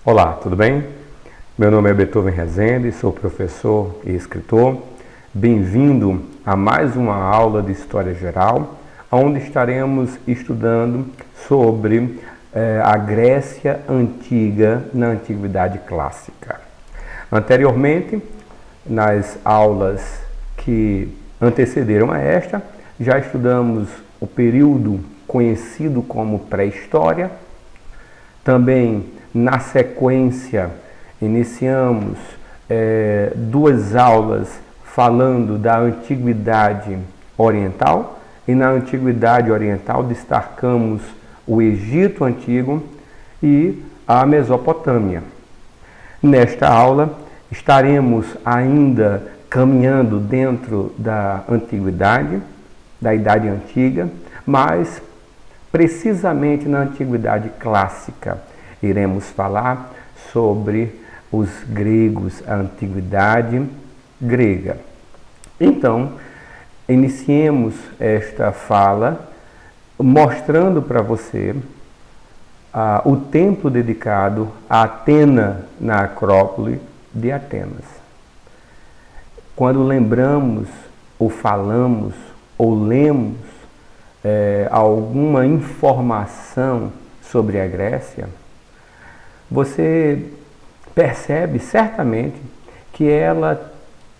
Olá, tudo bem? Meu nome é Beethoven Rezende, sou professor e escritor. Bem-vindo a mais uma aula de História Geral, onde estaremos estudando sobre a Grécia Antiga na Antiguidade Clássica. Anteriormente, nas aulas que antecederam a esta, já estudamos o período conhecido como pré-história. Também, na sequência, iniciamos duas aulas falando da Antiguidade Oriental, e na Antiguidade Oriental destacamos o Egito Antigo e a Mesopotâmia. Nesta aula, estaremos ainda caminhando dentro da Antiguidade, da Idade Antiga, mas precisamente na Antiguidade Clássica. Iremos falar sobre os gregos, a Antiguidade grega. Então, iniciemos esta fala mostrando para você o templo dedicado a Atena na Acrópole de Atenas. Quando lembramos, ou falamos, ou lemos alguma informação sobre a Grécia, você percebe certamente que ela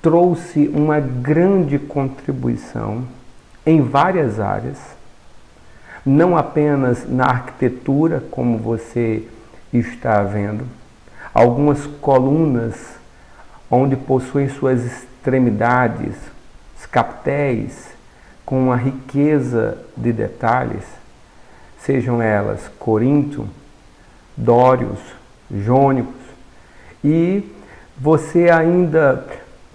trouxe uma grande contribuição em várias áreas, não apenas na arquitetura, como você está vendo, algumas colunas onde possuem suas extremidades, os capitéis, com uma riqueza de detalhes, sejam elas Corinto, dórios, jônicos, e você ainda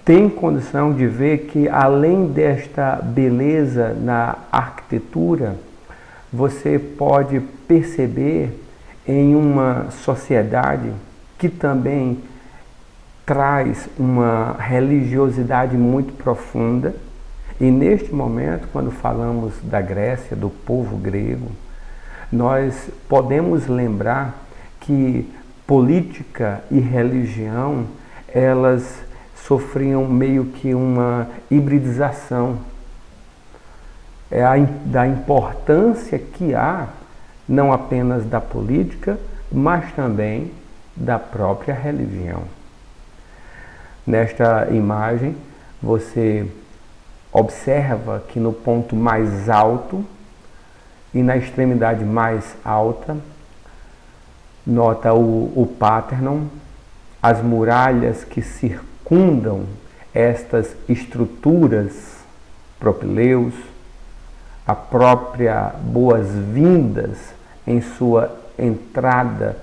tem condição de ver que, além desta beleza na arquitetura, você pode perceber em uma sociedade que também traz uma religiosidade muito profunda. E neste momento, quando falamos da Grécia, do povo grego, nós podemos lembrar que política e religião, elas sofriam meio que uma hibridização. Da importância que há, não apenas da política, mas também da própria religião. Nesta imagem, você observa que no ponto mais alto e na extremidade mais alta, nota o Parthenon, as muralhas que circundam estas estruturas, propileus, a própria boas-vindas em sua entrada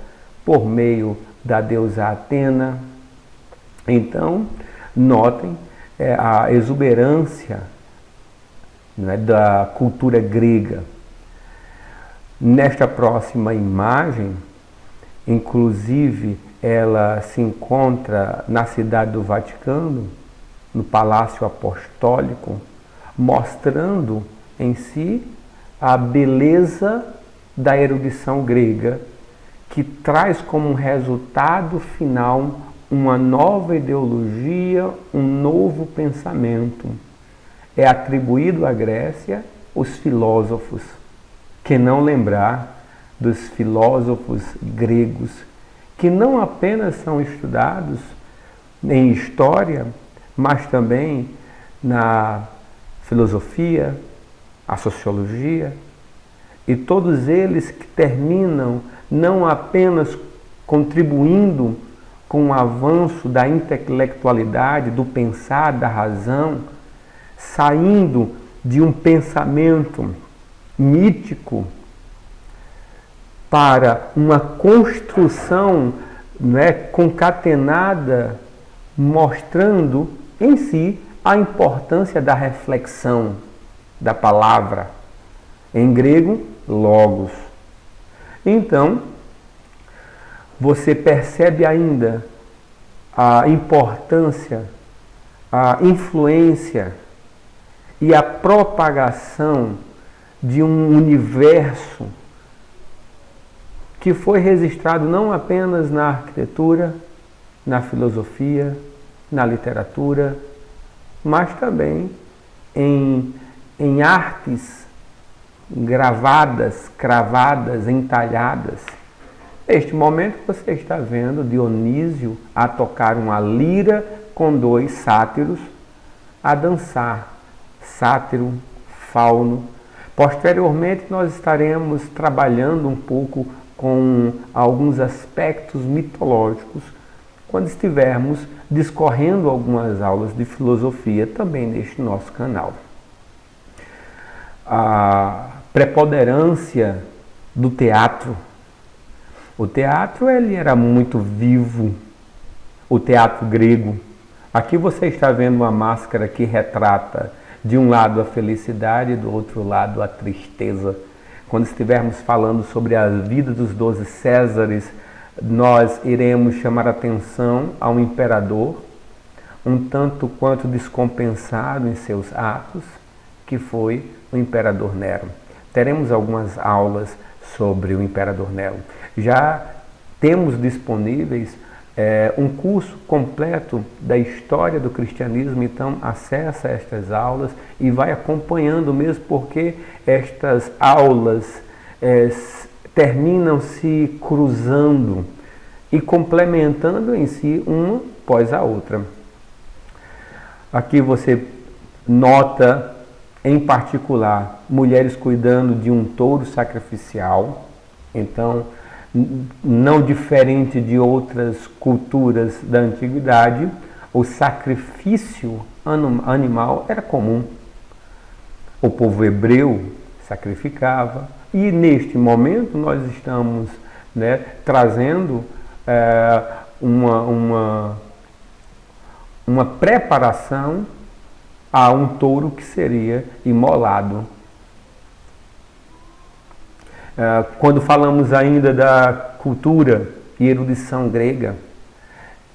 por meio da deusa Atena. Então, notem a exuberância, né, da cultura grega. Nesta próxima imagem, inclusive, ela se encontra na cidade do Vaticano, no Palácio Apostólico, mostrando em si a beleza da erudição grega, que traz como resultado final uma nova ideologia, um novo pensamento. É atribuído à Grécia os filósofos, que não lembrar dos filósofos gregos, que não apenas são estudados em história, mas também na filosofia, a sociologia, e todos eles que terminam não apenas contribuindo com o avanço da intelectualidade, do pensar, da razão, saindo de um pensamento mítico para uma construção, né, concatenada, mostrando em si a importância da reflexão da palavra, em grego, logos. Então, você percebe ainda a importância, a influência e a propagação de um universo que foi registrado não apenas na arquitetura, na filosofia, na literatura, mas também em artes gravadas, cravadas, entalhadas. Neste momento você está vendo Dionísio a tocar uma lira com 2 sátiros a dançar, sátiro, fauno. Posteriormente nós estaremos trabalhando um pouco com alguns aspectos mitológicos quando estivermos discorrendo algumas aulas de filosofia também neste nosso canal. A preponderância do teatro. O teatro ele era muito vivo, o teatro grego. Aqui você está vendo uma máscara que retrata de um lado a felicidade e do outro lado a tristeza. Quando estivermos falando sobre a vida dos 12 Césares, nós iremos chamar atenção a um imperador, um tanto quanto descompensado em seus atos, que foi o imperador Nero. Teremos algumas aulas sobre o imperador Nero. Já temos disponíveis um curso completo da história do cristianismo, então acessa estas aulas e vai acompanhando, mesmo porque estas aulas terminam se cruzando e complementando em si uma após a outra. Aqui você nota, em particular, mulheres cuidando de um touro sacrificial, então não diferente de outras culturas da antiguidade, o sacrifício animal era comum. O povo hebreu sacrificava e neste momento nós estamos trazendo uma preparação a um touro que seria imolado. Quando falamos ainda da cultura e erudição grega,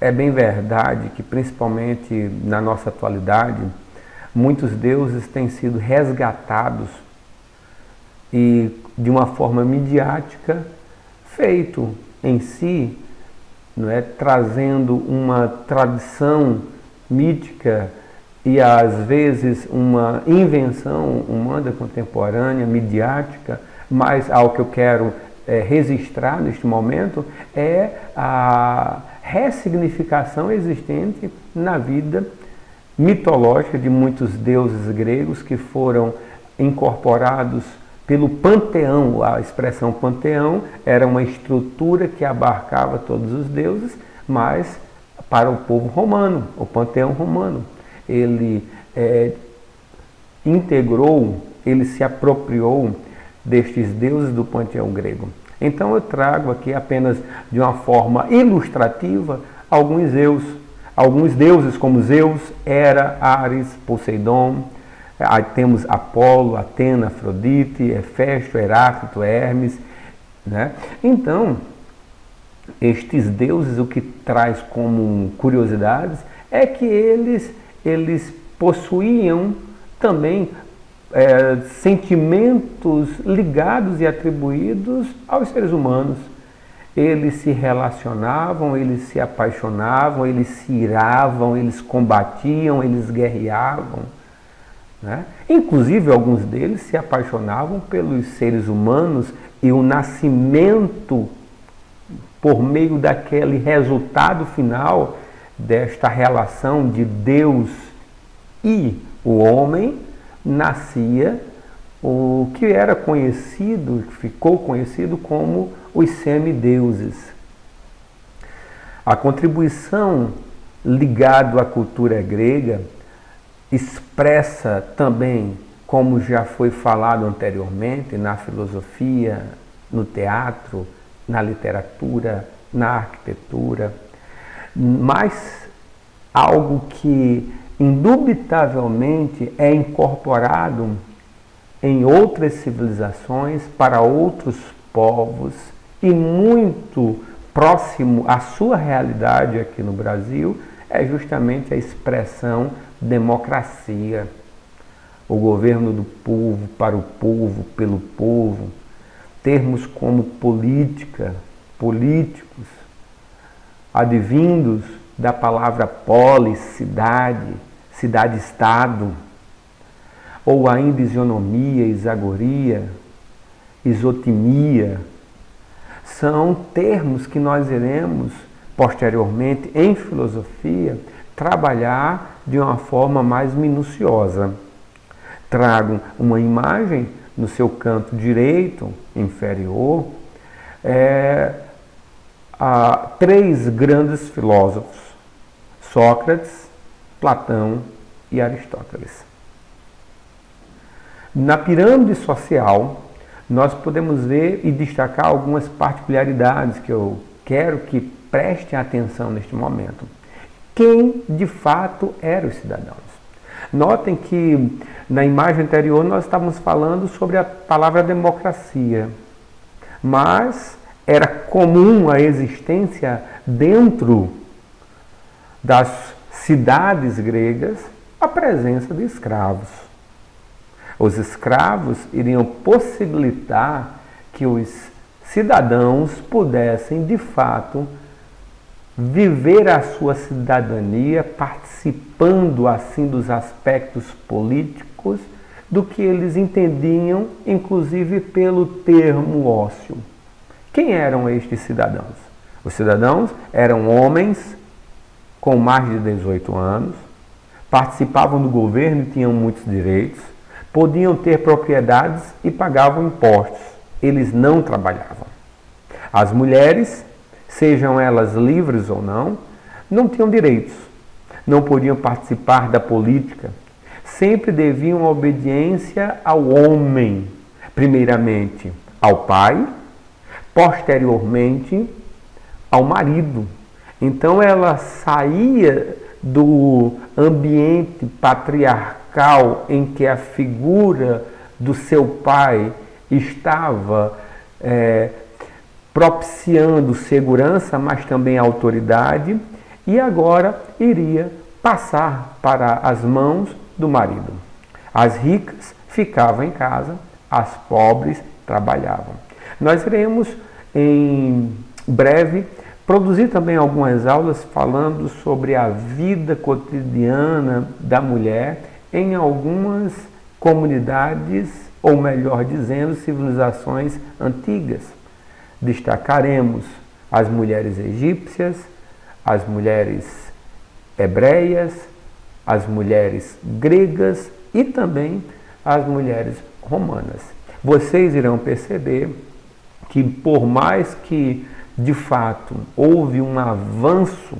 é bem verdade que, principalmente na nossa atualidade, muitos deuses têm sido resgatados e, de uma forma midiática, feito em si, trazendo uma tradição mítica e, às vezes, uma invenção humana contemporânea, midiática. Mas ao que eu quero registrar neste momento é a ressignificação existente na vida mitológica de muitos deuses gregos que foram incorporados pelo panteão. A expressão panteão era uma estrutura que abarcava todos os deuses, mas para o povo romano, o panteão romano, ele integrou, ele se apropriou destes deuses do panteão grego. Então eu trago aqui apenas de uma forma ilustrativa alguns deuses como Zeus, Hera, Ares, Poseidon. Aí temos Apolo, Atena, Afrodite, Hefesto, Heráclito, Hermes. Então, estes deuses, o que traz como curiosidades é que eles possuíam também sentimentos ligados e atribuídos aos seres humanos. Eles se relacionavam, eles se apaixonavam, eles se iravam, eles combatiam, eles guerreavam. Inclusive, alguns deles se apaixonavam pelos seres humanos e o nascimento, por meio daquele resultado final desta relação de Deus e o homem, nascia o que era conhecido, ficou conhecido como os semideuses. A contribuição ligada à cultura grega expressa também, como já foi falado anteriormente, na filosofia, no teatro, na literatura, na arquitetura, mas algo que indubitavelmente é incorporado em outras civilizações, para outros povos e muito próximo à sua realidade aqui no Brasil, é justamente a expressão democracia. O governo do povo, para o povo, pelo povo. termos como política, políticos, advindos da palavra polis, cidade, cidade-estado, ou ainda isonomia, isagoria, isotimia, são termos que nós iremos, posteriormente, em filosofia, trabalhar de uma forma mais minuciosa. Trago uma imagem no seu canto direito, inferior, a três grandes filósofos, Sócrates, Platão e Aristóteles. Na pirâmide social, nós podemos ver e destacar algumas particularidades que eu quero que prestem atenção neste momento. Quem de fato eram os cidadãos? Notem que na imagem anterior nós estávamos falando sobre a palavra democracia, mas era comum a existência dentro das cidades gregas a presença de escravos. Os escravos iriam possibilitar que os cidadãos pudessem, de fato, viver a sua cidadania participando, assim, dos aspectos políticos do que eles entendiam, inclusive pelo termo ócio. Quem eram estes cidadãos? Os cidadãos eram homens com mais de 18 anos, participavam do governo e tinham muitos direitos, podiam ter propriedades e pagavam impostos. Eles não trabalhavam. As mulheres, sejam elas livres ou não tinham direitos. Não podiam participar da política. Sempre deviam obediência ao homem. Primeiramente ao pai, posteriormente ao marido. Então ela saía do ambiente patriarcal em que a figura do seu pai estava propiciando segurança, mas também autoridade, e agora iria passar para as mãos do marido. As ricas ficavam em casa, as pobres trabalhavam. Nós iremos, em breve, produzir também algumas aulas falando sobre a vida cotidiana da mulher em algumas comunidades, ou melhor dizendo, civilizações antigas. Destacaremos as mulheres egípcias, as mulheres hebreias, as mulheres gregas e também as mulheres romanas. Vocês irão perceber que, por mais que de fato houve um avanço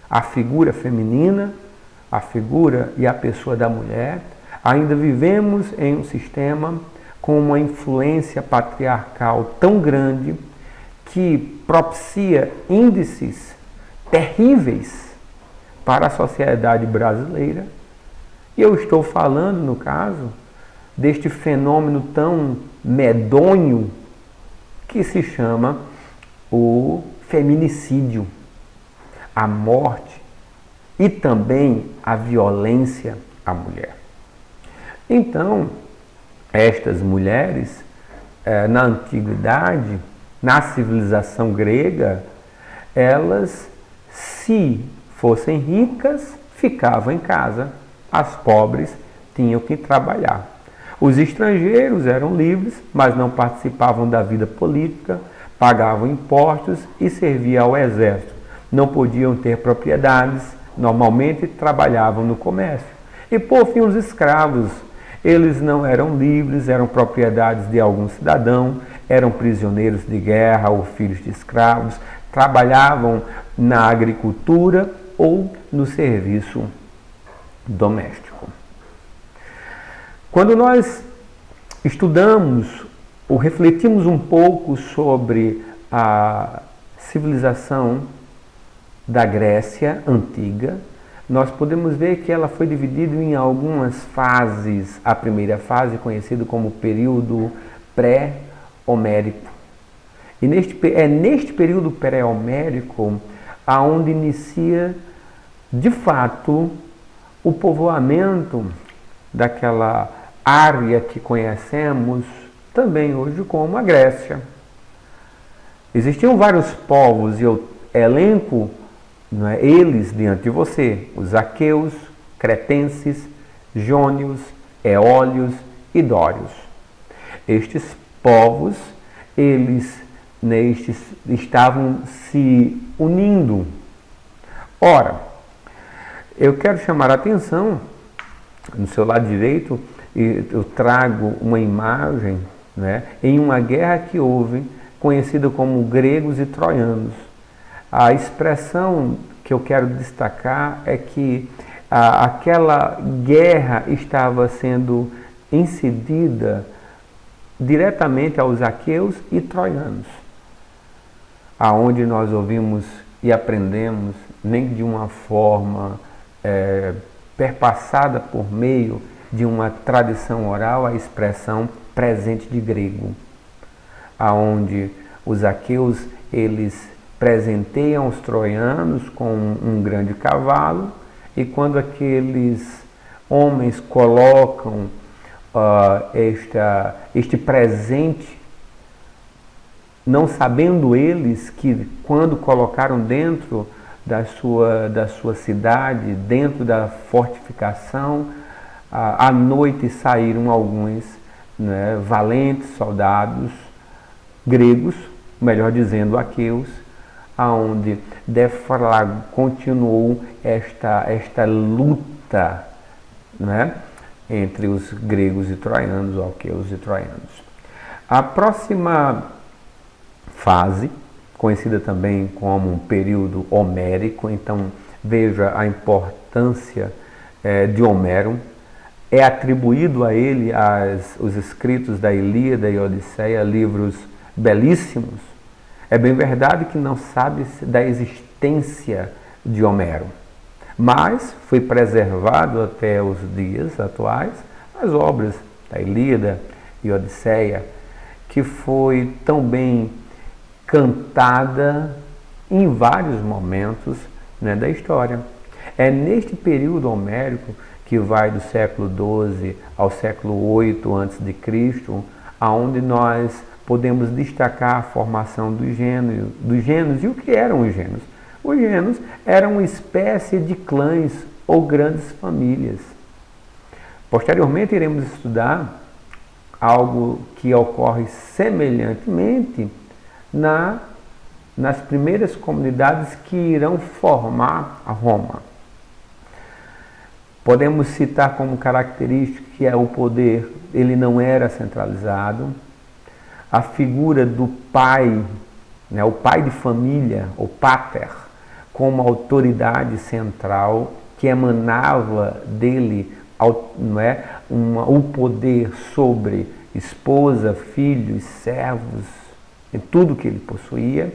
à figura feminina, a figura e a pessoa da mulher, ainda vivemos em um sistema com uma influência patriarcal tão grande que propicia índices terríveis para a sociedade brasileira. E eu estou falando, no caso, deste fenômeno tão medonho que se chama o feminicídio, a morte e também a violência à mulher. Então, estas mulheres, na antiguidade, na civilização grega, elas, se fossem ricas, ficavam em casa, as pobres tinham que trabalhar. Os estrangeiros eram livres, mas não participavam da vida política, pagavam impostos e serviam ao exército. Não podiam ter propriedades, normalmente trabalhavam no comércio. E por fim, os escravos, eles não eram livres, eram propriedades de algum cidadão, eram prisioneiros de guerra ou filhos de escravos, trabalhavam na agricultura ou no serviço doméstico. Quando nós estudamos ou refletimos um pouco sobre a civilização da Grécia antiga, nós podemos ver que ela foi dividida em algumas fases. A primeira fase, conhecida como período pré-homérico. E neste período pré-homérico aonde inicia, de fato, o povoamento daquela área que conhecemos também hoje como a Grécia. Existiam vários povos e eu elenco, não é, eles diante de você: os aqueus, cretenses, jônios, eólios e dórios. Estes povos, eles estavam se unindo. Ora, eu quero chamar a atenção, no seu lado direito, eu trago uma imagem, né, em uma guerra que houve, conhecida como gregos e troianos. A expressão que eu quero destacar é que aquela guerra estava sendo incidida diretamente aos aqueus e troianos, aonde nós ouvimos e aprendemos, nem de uma forma perpassada por meio de uma tradição oral, a expressão presente de grego, aonde os aqueus eles presenteiam os troianos com um grande cavalo, e quando aqueles homens colocam este presente, não sabendo eles que quando colocaram dentro da sua cidade, dentro da fortificação, à noite saíram alguns, né, valentes soldados gregos, melhor dizendo, aqueus, aonde continuou esta luta, né, entre os gregos e troianos, ou aqueus e troianos. A próxima fase, conhecida também como um período homérico, então veja a importância de Homero, é atribuído a ele os escritos da Ilíada e Odisseia, livros belíssimos. É bem verdade que não sabe da existência de Homero, mas foi preservado até os dias atuais as obras da Ilíada e Odisseia, que foi tão bem cantada em vários momentos, né, da história. É neste período homérico, que vai do século XII ao século VIII a.C., aonde nós podemos destacar a formação dos gênios. E o que eram os gênios? Os gênios eram uma espécie de clãs ou grandes famílias. Posteriormente iremos estudar algo que ocorre semelhantemente nas primeiras comunidades que irão formar a Roma. Podemos citar como característica que o poder, ele não era centralizado. A figura do pai, né, o pai de família, o pater, como autoridade central, que emanava dele, não é, o poder sobre esposa, filhos, servos, em tudo que ele possuía,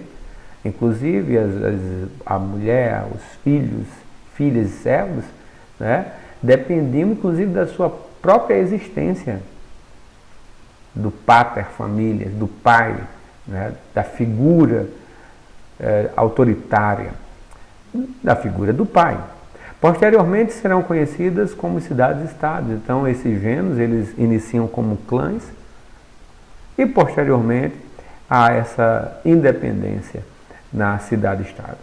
inclusive a mulher, os filhos, filhas e servos, né, dependiam inclusive da sua própria existência, do pater família, do pai, né, da figura autoritária, da figura do pai. Posteriormente serão conhecidas como cidades-estados. Então esses gênios, eles iniciam como clãs e posteriormente há essa independência na cidade-estado,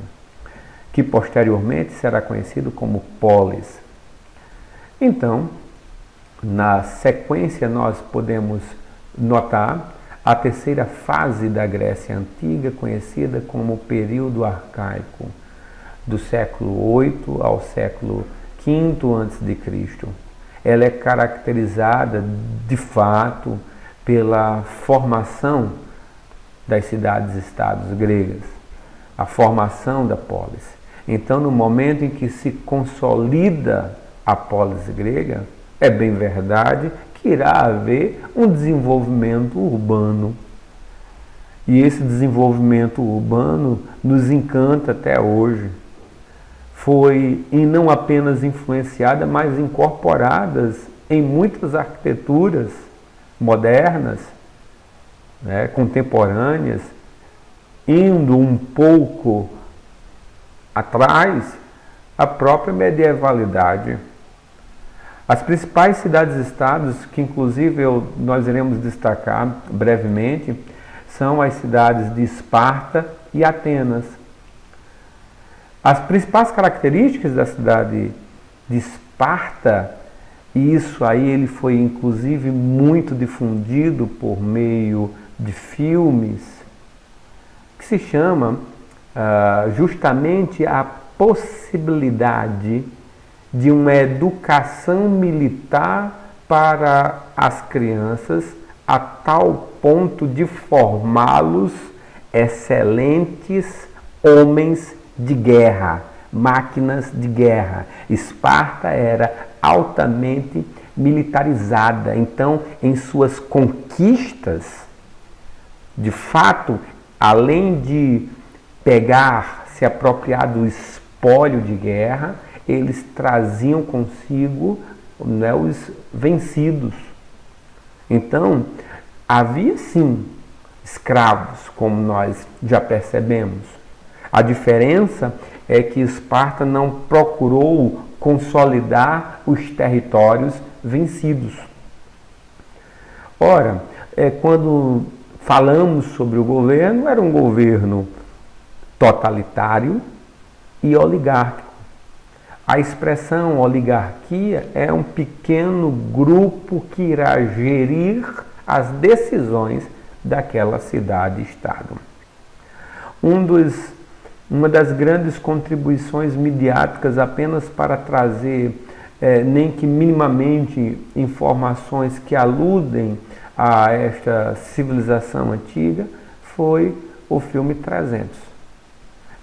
que posteriormente será conhecido como polis. Então, na sequência nós podemos notar a terceira fase da Grécia Antiga, conhecida como o período arcaico, do século VIII ao século V a.C. Ela é caracterizada, de fato, pela formação das cidades-estados gregas, a formação da polis. Então, no momento em que se consolida a polis grega, é bem verdade que irá haver um desenvolvimento urbano. E esse desenvolvimento urbano nos encanta até hoje. Foi e não apenas influenciada, mas incorporadas em muitas arquiteturas modernas, né, contemporâneas, indo um pouco atrás, a própria medievalidade. As principais cidades-estados, que inclusive nós iremos destacar brevemente, são as cidades de Esparta e Atenas. As principais características da cidade de Esparta, e isso aí ele foi inclusive muito difundido por meio de filmes, que se chama justamente a possibilidade de uma educação militar para as crianças a tal ponto de formá-los excelentes homens de guerra, máquinas de guerra. Esparta era altamente militarizada, então em suas conquistas, de fato, além de pegar, se apropriar do espólio de guerra, eles traziam consigo, né, os vencidos. Então, havia sim escravos, como nós já percebemos. A diferença é que Esparta não procurou consolidar os territórios vencidos. Ora, quando falamos sobre o governo, era um governo totalitário e oligárquico. A expressão oligarquia é um pequeno grupo que irá gerir as decisões daquela cidade-estado. Uma das grandes contribuições midiáticas apenas para trazer, nem que minimamente, informações que aludem a esta civilização antiga, foi o filme 300,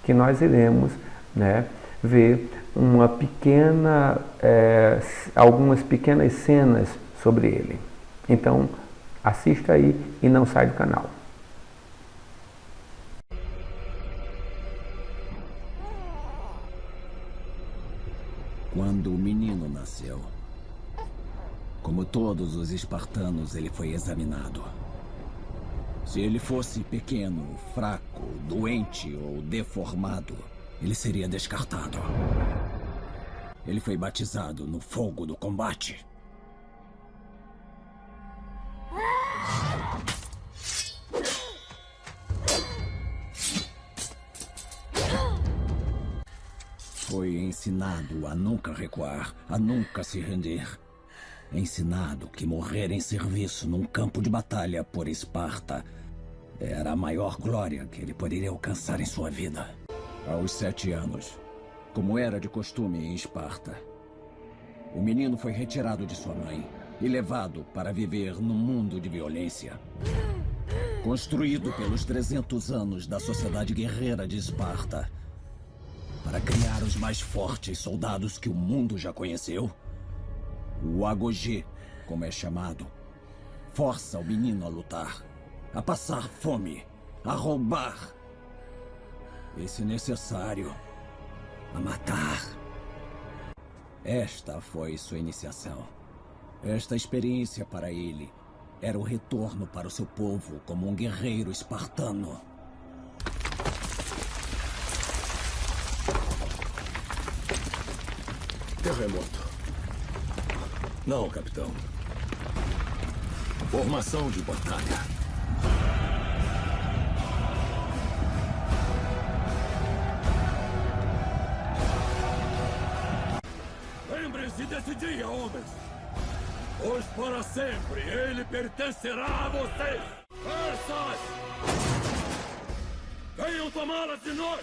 que nós iremos, né, ver algumas pequenas cenas sobre ele. Então, assista aí e não sai do canal. Quando o menino nasceu, como todos os espartanos, ele foi examinado. Se ele fosse pequeno, fraco, doente ou deformado, ele seria descartado. Ele foi batizado no fogo do combate. Foi ensinado a nunca recuar, a nunca se render. Ensinado que morrer em serviço num campo de batalha por Esparta era a maior glória que ele poderia alcançar em sua vida. Aos 7 anos, como era de costume em Esparta, o menino foi retirado de sua mãe e levado para viver num mundo de violência. Construído pelos 300 anos da sociedade guerreira de Esparta, para criar os mais fortes soldados que o mundo já conheceu, o Agogê, como é chamado, força o menino a lutar, a passar fome, a roubar e, se necessário, a matar. Esta foi sua iniciação. Esta experiência para ele era o retorno para o seu povo como um guerreiro espartano. Terremoto. Não, capitão. Formação de batalha. Lembrem-se desse dia, homens. Pois para sempre ele pertencerá a vocês. Persas! Venham tomá-las de nós!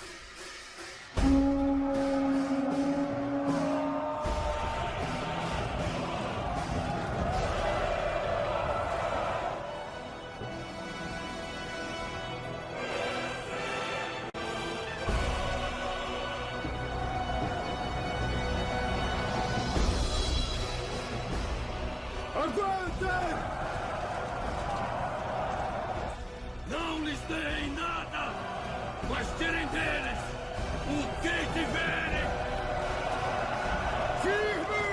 Aguentem! Não lhes deem nada, mas tirem deles o que tiverem! Firme!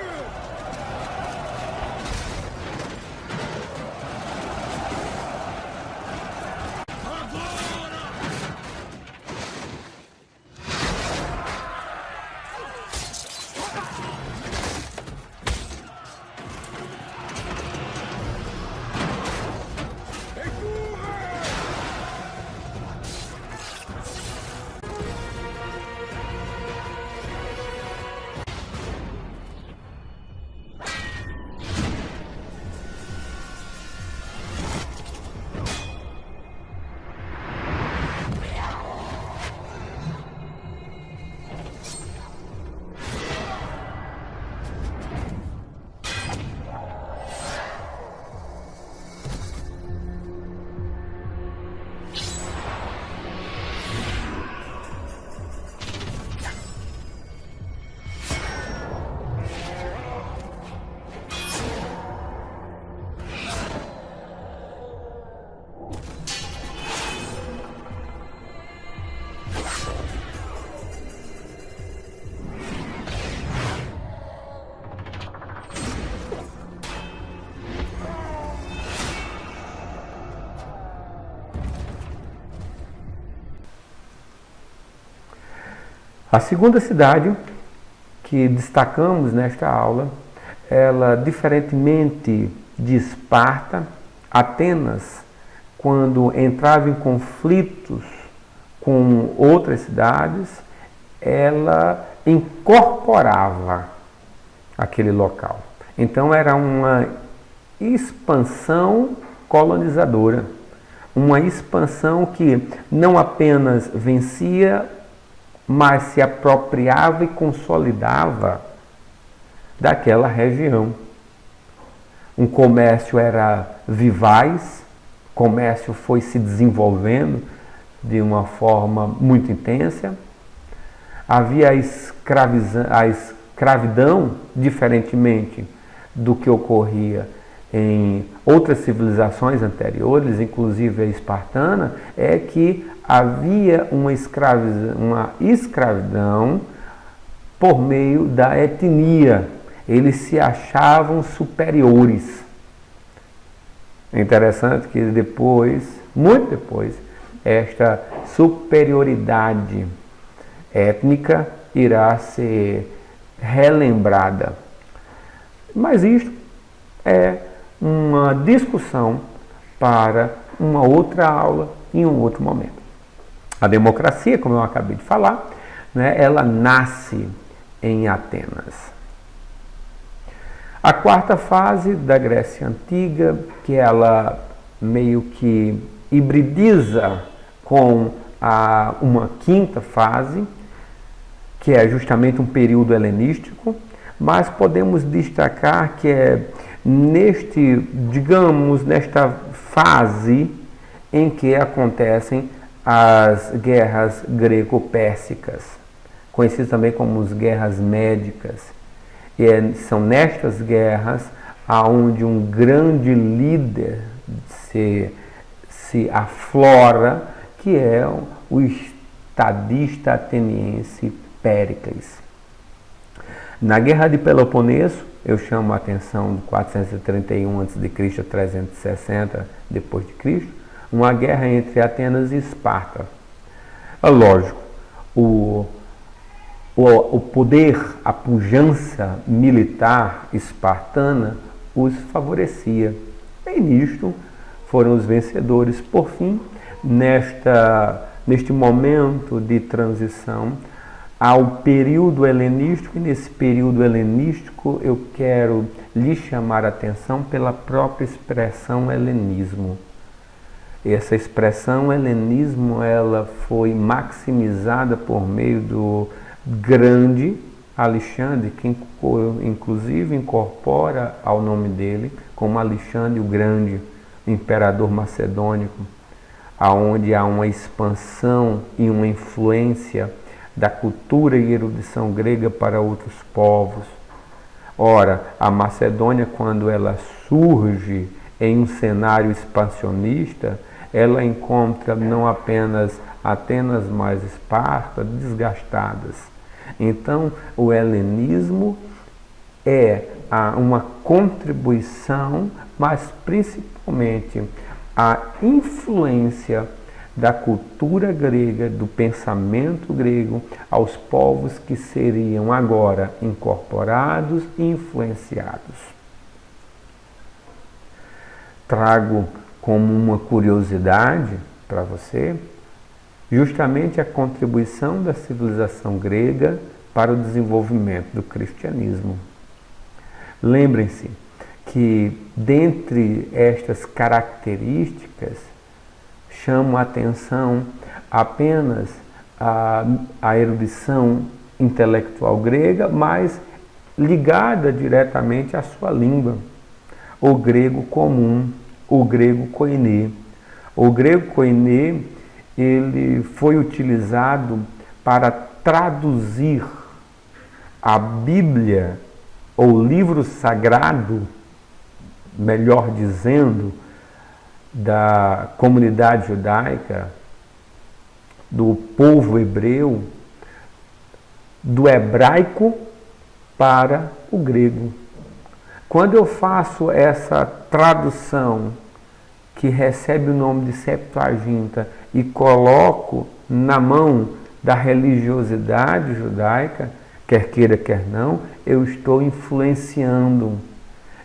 Agora! A segunda cidade que destacamos nesta aula, ela, diferentemente de Esparta, Atenas, quando entrava em conflitos com outras cidades, ela incorporava aquele local. Então era uma expansão colonizadora, uma expansão que não apenas vencia, mas se apropriava e consolidava daquela região. Um comércio era vivaz, o comércio foi se desenvolvendo de uma forma muito intensa. Havia a escravidão, diferentemente do que ocorria em outras civilizações anteriores, inclusive a espartana, é que havia uma escravidão por meio da etnia. Eles se achavam superiores. É interessante que depois, muito depois, esta superioridade étnica irá ser relembrada. Mas isto é uma discussão para uma outra aula em um outro momento. A democracia, como eu acabei de falar, né, ela nasce em Atenas. A quarta fase da Grécia Antiga, que ela meio que hibridiza com uma quinta fase, que é justamente um período helenístico, mas podemos destacar que é nesta fase em que acontecem as guerras greco-pérsicas, conhecidas também como as guerras médicas. E são nestas guerras aonde um grande líder se aflora, que é o estadista ateniense Péricles. Na Guerra de Peloponeso, eu chamo a atenção de 431 a.C. a 360 d.C., uma guerra entre Atenas e Esparta. Lógico, o poder, a pujança militar espartana os favorecia. E nisto foram os vencedores. Por fim, neste momento de transição ao período helenístico, e nesse período helenístico eu quero lhe chamar a atenção pela própria expressão helenismo. Essa expressão helenismo, ela foi maximizada por meio do grande Alexandre, que inclusive incorpora ao nome dele como Alexandre o Grande, imperador macedônico, aonde há uma expansão e uma influência da cultura e erudição grega para outros povos. Ora, a Macedônia, quando ela surge em um cenário expansionista, ela encontra não apenas Atenas, mas Esparta desgastadas. Então, o helenismo é uma contribuição, mas principalmente a influência da cultura grega, do pensamento grego, aos povos que seriam agora incorporados e influenciados. Trago como uma curiosidade para você justamente a contribuição da civilização grega para o desenvolvimento do cristianismo. Lembrem-se que, dentre estas características, chamo a atenção apenas a erudição intelectual grega, mas ligada diretamente à sua língua, o grego comum, o grego koiné. O grego koiné, ele foi utilizado para traduzir a Bíblia, ou livro sagrado, melhor dizendo, da comunidade judaica, do povo hebreu, do hebraico para o grego. Quando eu faço essa tradução, que recebe o nome de Septuaginta, e coloco na mão da religiosidade judaica, quer queira, quer não, eu estou influenciando,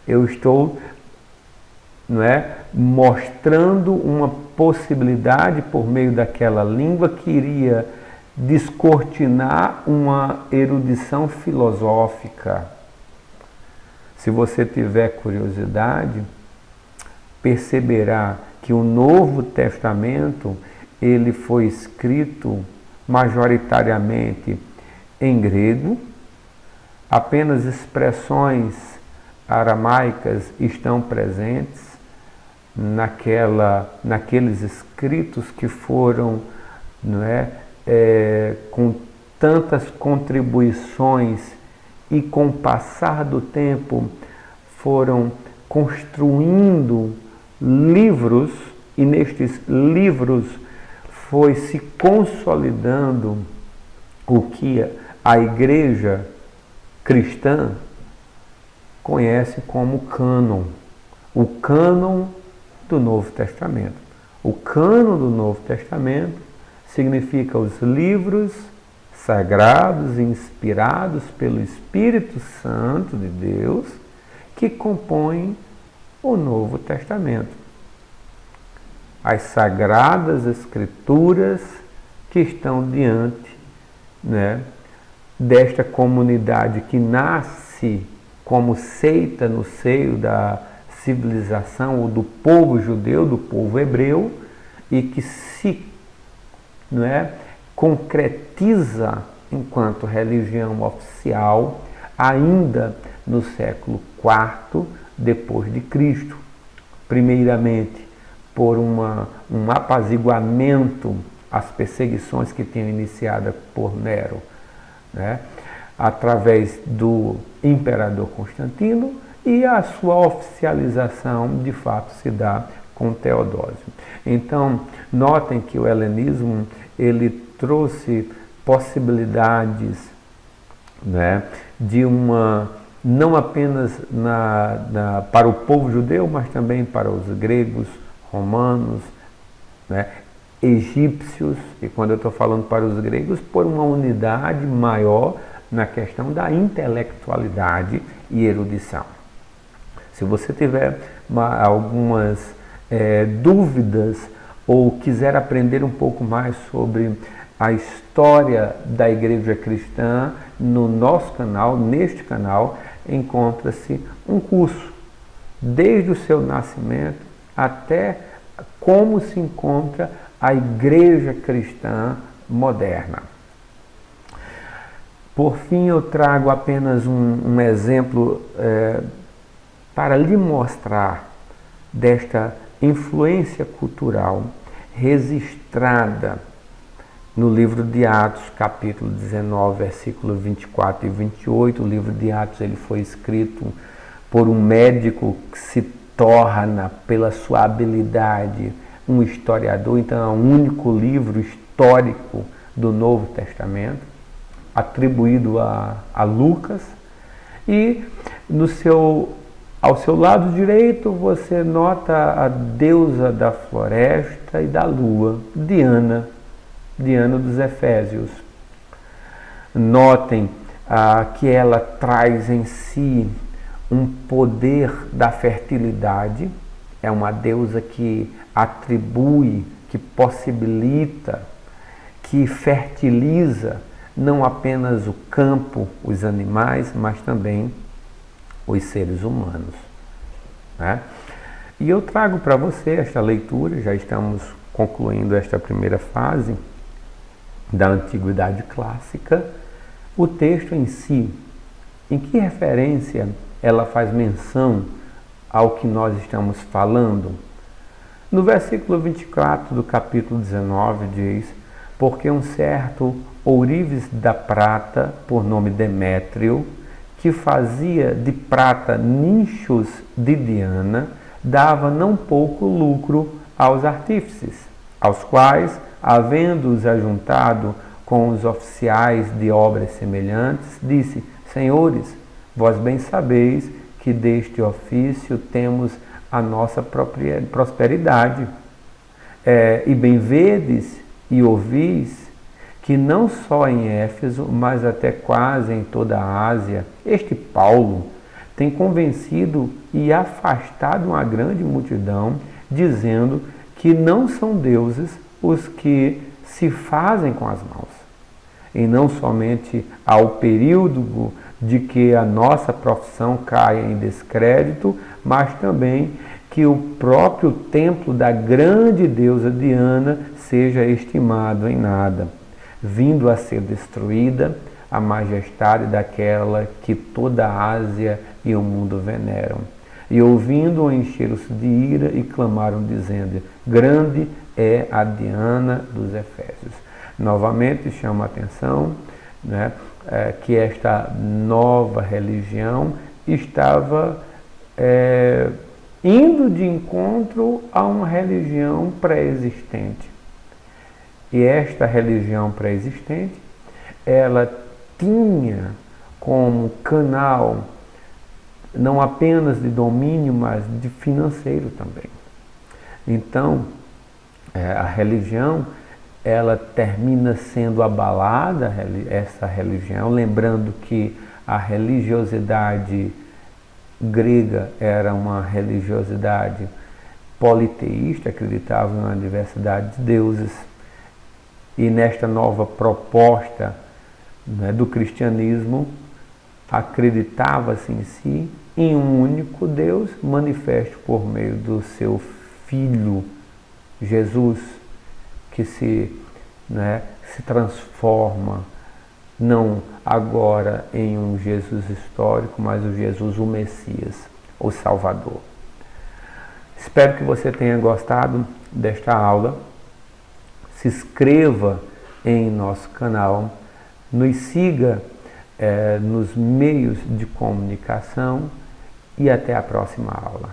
eu estou, não é, mostrando uma possibilidade por meio daquela língua que iria descortinar uma erudição filosófica. Se você tiver curiosidade, perceberá que o Novo Testamento ele foi escrito majoritariamente em grego, apenas expressões aramaicas estão presentes naqueles escritos que foram, não é, com tantas contribuições e com o passar do tempo foram construindo livros, e nestes livros foi se consolidando o que a igreja cristã conhece como cânon, o cânon do Novo Testamento. O cânon do Novo Testamento significa os livros sagrados, inspirados pelo Espírito Santo de Deus, que compõem o Novo Testamento. As sagradas escrituras que estão diante, né, desta comunidade que nasce como seita no seio da civilização ou do povo judeu, do povo hebreu, e que se, não é, concretiza enquanto religião oficial ainda no século IV depois de Cristo. Primeiramente por um apaziguamento às perseguições que tinham iniciado por Nero, né, através do imperador Constantino, e a sua oficialização de fato se dá com Teodósio. Então, notem que o helenismo ele trouxe possibilidades, né, de uma, não apenas para o povo judeu, mas também para os gregos, romanos, né, egípcios, e quando eu estou falando para os gregos, por uma unidade maior na questão da intelectualidade e erudição. Se você tiver algumas dúvidas ou quiser aprender um pouco mais sobre a história da igreja cristã, no nosso canal, neste canal, encontra-se um curso, desde o seu nascimento até como se encontra a igreja cristã moderna. Por fim, eu trago apenas um exemplo para lhe mostrar desta influência cultural registrada no livro de Atos, capítulo 19, versículo 24 e 28. O livro de Atos ele foi escrito por um médico que se torna, pela sua habilidade, um historiador. Então é o único livro histórico do Novo Testamento, atribuído a Lucas. E ao seu lado direito você nota a deusa da floresta e da lua, Diana dos Efésios. Notem que ela traz em si um poder da fertilidade, é uma deusa que atribui, que possibilita, que fertiliza não apenas o campo, os animais, mas também os seres humanos, né? E eu trago para você esta leitura, já estamos concluindo esta primeira fase da Antiguidade Clássica, o texto em si, em que referência ela faz menção ao que nós estamos falando. No versículo 24 do capítulo 19 diz: porque um certo ourives da prata, por nome Demétrio, que fazia de prata nichos de Diana, dava não pouco lucro aos artífices, aos quais, havendo-os ajuntado com os oficiais de obras semelhantes, disse: Senhores, vós bem sabeis que deste ofício temos a nossa própria prosperidade. E bem vedes e ouvis que não só em Éfeso, mas até quase em toda a Ásia, este Paulo tem convencido e afastado uma grande multidão, dizendo que não são deuses os que se fazem com as mãos. E não somente ao período de que a nossa profissão caia em descrédito, mas também que o próprio templo da grande deusa Diana seja estimado em nada, vindo a ser destruída a majestade daquela que toda a Ásia e o mundo veneram. E ouvindo, encheram-se de ira e clamaram, dizendo: grande é a Diana dos Efésios. Novamente chama a atenção, né, que esta nova religião estava indo de encontro a uma religião pré-existente. E esta religião pré-existente, ela tinha como canal não apenas de domínio, mas de financeiro também. Então, a religião, ela termina sendo abalada, essa religião, lembrando que a religiosidade grega era uma religiosidade politeísta, acreditava na diversidade de deuses, e nesta nova proposta, né, do cristianismo, acreditava-se em si em um único Deus, manifesto por meio do seu Filho Jesus, que se transforma não agora em um Jesus histórico, mas o Jesus, o Messias, o Salvador. Espero que você tenha gostado desta aula. Se inscreva em nosso canal, nos siga nos meios de comunicação e até a próxima aula.